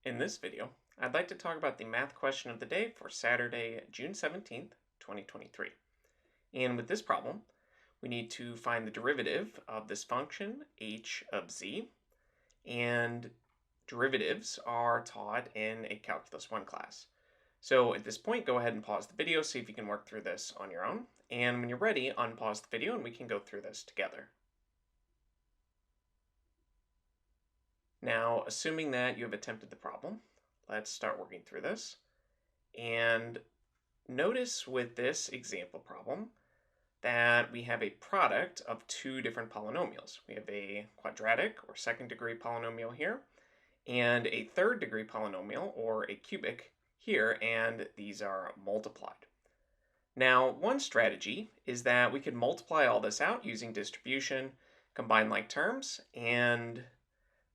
In this video, I'd like to talk about the math question of the day for Saturday, June 17th, 2023. And with this problem, we need to find the derivative of this function, h of z, and derivatives are taught in a Calculus 1 class. So at this point, go ahead and pause the video, see if you can work through this on your own. And when you're ready, unpause the video and we can go through this together. Now, assuming that you have attempted the problem, let's start working through this. And notice with this example problem that we have a product of two different polynomials. We have a quadratic or second degree polynomial here, and a third degree polynomial or a cubic here, and these are multiplied. Now, one strategy is that we could multiply all this out using distribution, combine like terms, and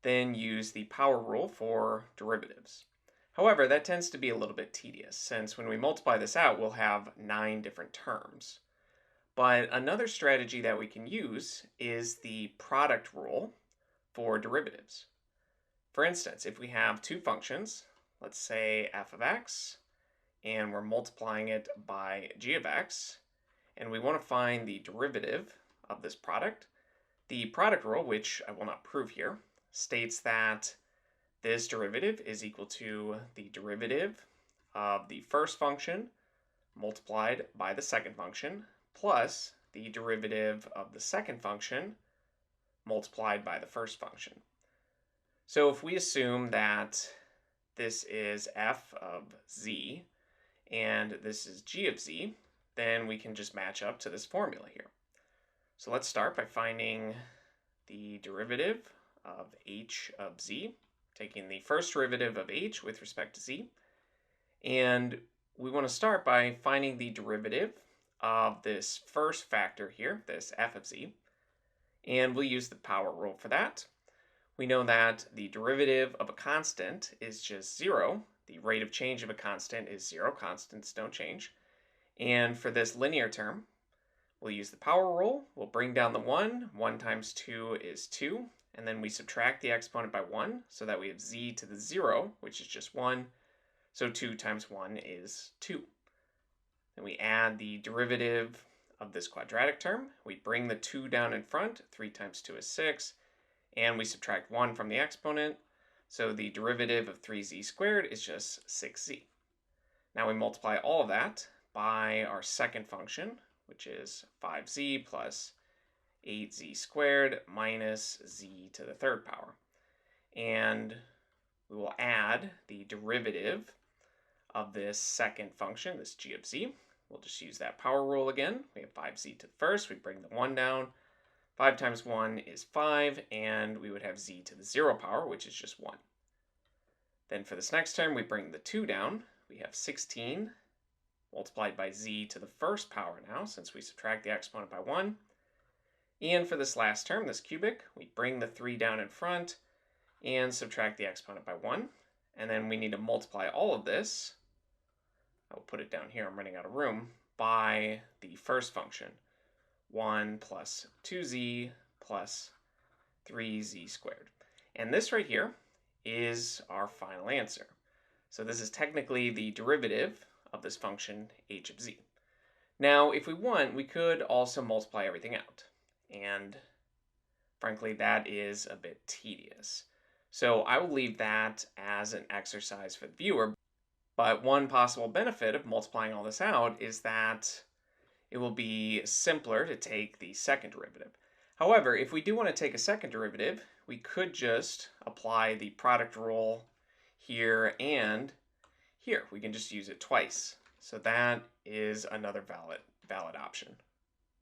then use the power rule for derivatives. However, that tends to be a little bit tedious, since when we multiply this out, we'll have 9 different terms. But another strategy that we can use is the product rule for derivatives. For instance, if we have two functions, let's say f of x, and we're multiplying it by g of x, and we want to find the derivative of this product, the product rule, which I will not prove here, states that this derivative is equal to the derivative of the first function multiplied by the second function plus the derivative of the second function multiplied by the first function. So if we assume that this is f of z and this is g of z, then we can just match up to this formula here. So let's start by finding the derivative of h of z, taking the first derivative of h with respect to z. And we want to start by finding the derivative of this first factor here, this f of z. And we'll use the power rule for that. We know that the derivative of a constant is just 0. The rate of change of a constant is 0. Constants don't change. And for this linear term, we'll use the power rule. We'll bring down the 1. 1 times 2 is 2. And then we subtract the exponent by 1, so that we have z to the 0, which is just 1. So 2 times 1 is 2. Then we add the derivative of this quadratic term. We bring the 2 down in front. 3 times 2 is 6. And we subtract 1 from the exponent. So the derivative of 3z squared is just 6z. Now we multiply all of that by our second function, which is 5z plus 8z squared minus z to the third power. And we will add the derivative of this second function, this g of z. We'll just use that power rule again. We have 5z to the first. We bring the 1 down. 5 times 1 is 5, and we would have z to the 0 power, which is just 1. Then for this next term, we bring the 2 down. We have 16 multiplied by z to the first power now, since we subtract the exponent by 1. And for this last term, this cubic, we bring the 3 down in front and subtract the exponent by 1. And then we need to multiply all of this, I will put it down here, I'm running out of room, by the first function, 1 plus 2z plus 3z squared. And this right here is our final answer. So this is technically the derivative of this function h of z. Now, if we want, we could also multiply everything out. And frankly, that is a bit tedious. So I will leave that as an exercise for the viewer. But one possible benefit of multiplying all this out is that it will be simpler to take the second derivative. However, if we do want to take a second derivative, we could just apply the product rule here and here. We can just use it twice. So that is another valid option.